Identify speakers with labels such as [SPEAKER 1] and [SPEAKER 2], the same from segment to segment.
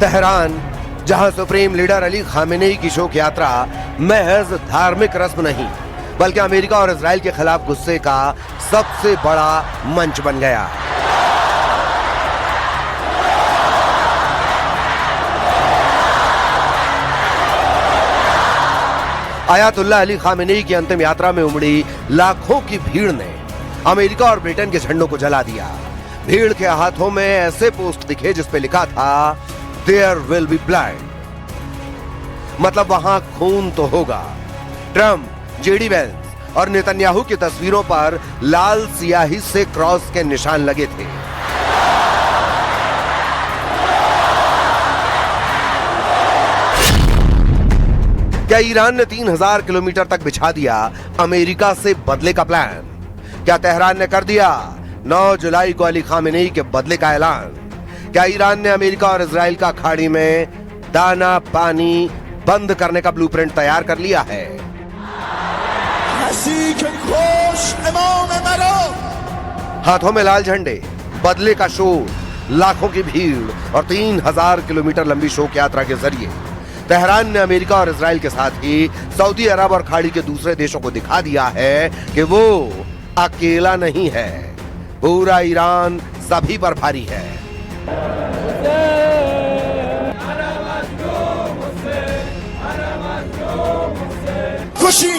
[SPEAKER 1] Tehran, जहां supreme leader Ali Khamenei की शोक यात्रा महज धार्मिक रस्म नहीं बल्कि अमेरिका और इजराइल के खिलाफ गुस्से का सबसे बड़ा मंच बन गया। आयतुल्लाह अली खामेनेई की अंतिम यात्रा में उमड़ी लाखों की भीड़ ने अमेरिका और ब्रिटेन के झंडों को जला दिया। भीड़ के हाथों में ऐसे पोस्ट दिखे जिस पे लिखा था देयर विल बी ब्लड, मतलब वहां खून तो होगा। ट्रंप, जेडी वेंस और नेतन्याहू की तस्वीरों पर लाल सियाही से क्रॉस के निशान लगे थे। क्या ईरान ने 3000 किलोमीटर तक बिछा दिया अमेरिका से बदले का प्लान? क्या तेहरान ने कर दिया 9 जुलाई को अली खामेनेई के बदले का ऐलान? क्या ईरान ने अमेरिका और इजराइल का खाड़ी में दाना पानी बंद करने का ब्लूप्रिंट तैयार कर लिया है? हाथों में लाल झंडे, बदले का शोर, लाखों की भीड़ और 3000 किलोमीटर लंबी शोक यात्रा के जरिए तेहरान ने अमेरिका और इजराइल के साथ ही सऊदी अरब और खाड़ी के दूसरे देशों को दिखा दिया है कि वो अकेला नहीं है, पूरा ईरान सभी पर भारी है।
[SPEAKER 2] खुशी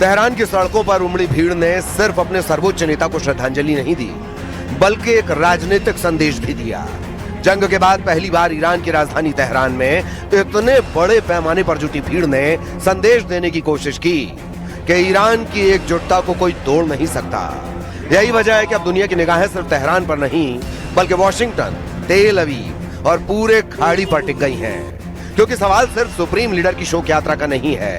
[SPEAKER 1] तेहरान की सड़कों पर उमड़ी भीड़ ने सिर्फ अपने सर्वोच्च नेता को श्रद्धांजलि नहीं दी बल्कि एक राजनीतिक संदेश भी दिया। जंग के बाद पहली बार ईरान की राजधानी तेहरान में इतने बड़े पैमाने पर जुटी भीड़ ने संदेश देने की कोशिश की कि ईरान की एकजुटता को कोई तोड़ नहीं सकता। यही वजह है कि अब दुनिया की निगाहें सिर्फ तेहरान पर नहीं बल्कि वॉशिंगटन, तेल अवीव और पूरे खाड़ी पर टिक गई हैं, क्योंकि सवाल सिर्फ सुप्रीम लीडर की शोक यात्रा का नहीं है।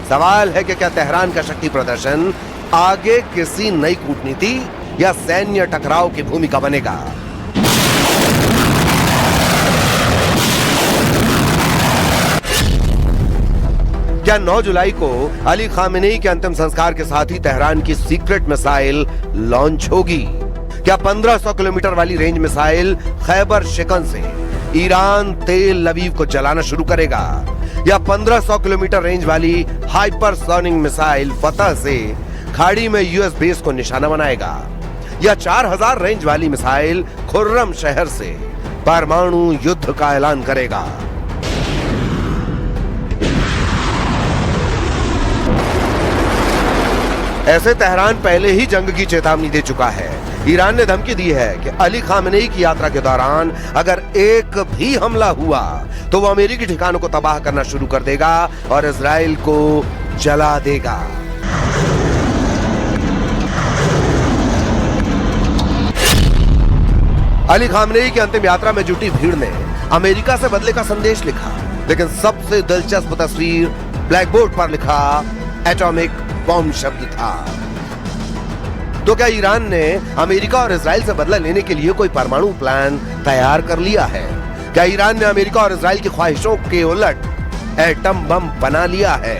[SPEAKER 1] सवाल है कि क्या तेहरान का शक्ति प्रदर्शन आगे किसी नई कूटनीति या सैन्य टकराव की भूमिका बनेगा? क्या 9 जुलाई को अली खामेनेई के अंतिम संस्कार के साथ ही तेहरान की सीक्रेट मिसाइल लॉन्च होगी? क्या 1500 किलोमीटर वाली रेंज मिसाइल खैबर शिकन से ईरान तेल लवीव को जलाना शुरू करेगा? या 1500 किलोमीटर रेंज वाली हाइपरसोनिक मिसाइल फतह से खाड़ी में यूएस बेस को निशाना बनाएगा? या 4000 रेंज वाली मिसाइल खुर्रम शहर से परमाणु युद्ध का ऐलान करेगा? ऐसे तेहरान पहले ही जंग की चेतावनी दे चुका है। ईरान ने धमकी दी है कि अली खामेनेई की यात्रा के दौरान अगर एक भी हमला हुआ तो वो अमेरिकी ठिकानों को तबाह करना शुरू कर देगा और इजराइल को जला देगा। अली खामेनेई की अंतिम यात्रा में जुटी भीड़ ने अमेरिका से बदले का संदेश लिखा, लेकिन सबसे दिलचस्प तस्वीर ब्लैक बोर्ड पर लिखा एटॉमिक बॉम्ब शब्द था। तो क्या ईरान ने अमेरिका और इजराइल से बदला लेने के लिए कोई परमाणु प्लान तैयार कर लिया है? क्या ईरान ने अमेरिका और इजराइल की ख्वाहिशों के उलट एटम बम बना लिया है?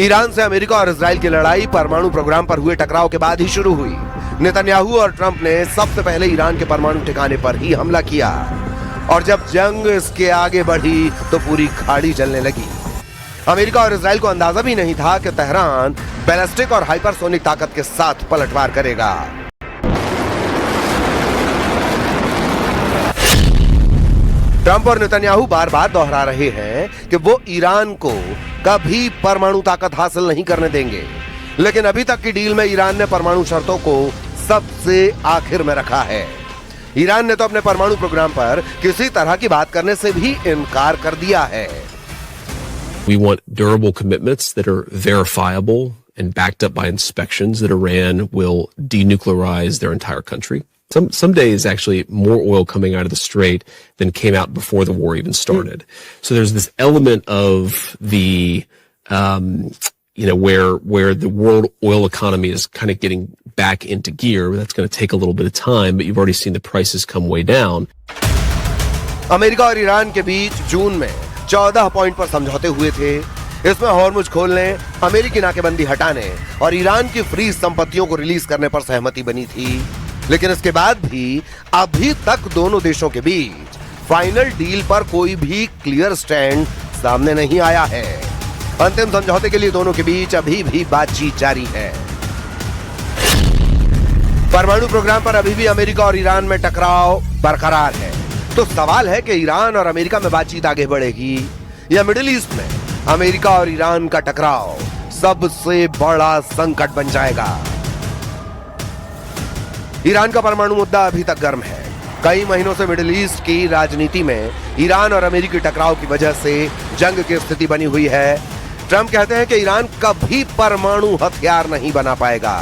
[SPEAKER 1] ईरान से अमेरिका और इजराइल की लड़ाई परमाणु प्रोग्राम पर हुए टकराव के बाद ही शुरू हुई। नेतन्याहू और ट्रंप ने सबसे पहले ईरान के परमाणु ठिकाने पर ही हमला किया। और जब जंग इसके आगे बढ़ी तो पूरी खाड़ी जलने लगी। अमेरिका और इजराइल को अंदाजा भी नहीं था कि तेहरान बैलिस्टिक और हाइपरसोनिक ताकत के साथ पलटवार करेगा। ट्रंप और नेतन्याहू बार बार दोहरा रहे हैं कि वो ईरान को कभी परमाणु ताकत हासिल नहीं करने देंगे, लेकिन अभी तक की डील में ईरान ने परमाणु शर्तों को सबसे आखिर में रखा है। ईरान ने तो अपने परमाणु प्रोग्राम पर किसी तरह की बात करने से भी इनकार कर दिया है।
[SPEAKER 3] We want durable commitments that are verifiable and backed up by inspections that Iran will denuclearize their entire country. Some days actually more oil coming out of the Strait than came out before the war even started. So there's this element of the where the world oil economy is kind of getting back into gear. That's going to take a little bit of time, but you've already seen the prices come way down.
[SPEAKER 1] America और Iran के बीच जून में 14 point पर समझौते हुए थे। इसमें Hormuz खोलने, अमेरिकी नाकेबंदी हटाने और ईरान की फ्रीज संपत्तियों को रिलीज करने पर सहमति बनी थी। लेकिन इसके बाद भी अभी तक दोनों देशों के बीच फाइनल डील पर कोई भी क्लियर स्टैंड सामने नहीं आया है। अंतिम समझौते के लिए दोनों के बीच अभी भी बातचीत जारी है। परमाणु प्रोग्राम पर अभी भी अमेरिका और ईरान में टकराव बरकरार है। तो सवाल है कि ईरान और अमेरिका में बातचीत आगे बढ़ेगी या मिडिल ईस्ट में अमेरिका और ईरान का टकराव सबसे बड़ा संकट बन जाएगा। ईरान का परमाणु मुद्दा अभी तक गर्म है। कई महीनों से मिडिल ईस्ट की राजनीति में ईरान और अमेरिकी टकराव की वजह से जंग की स्थिति बनी हुई है। ट्रंप कहते हैं कि ईरान कभी परमाणु हथियार नहीं बना पाएगा।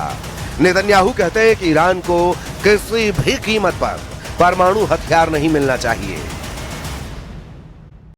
[SPEAKER 1] नेतन्याहू कहते हैं कि ईरान को किसी भी कीमत पर परमाणु हथियार नहीं मिलना चाहिए।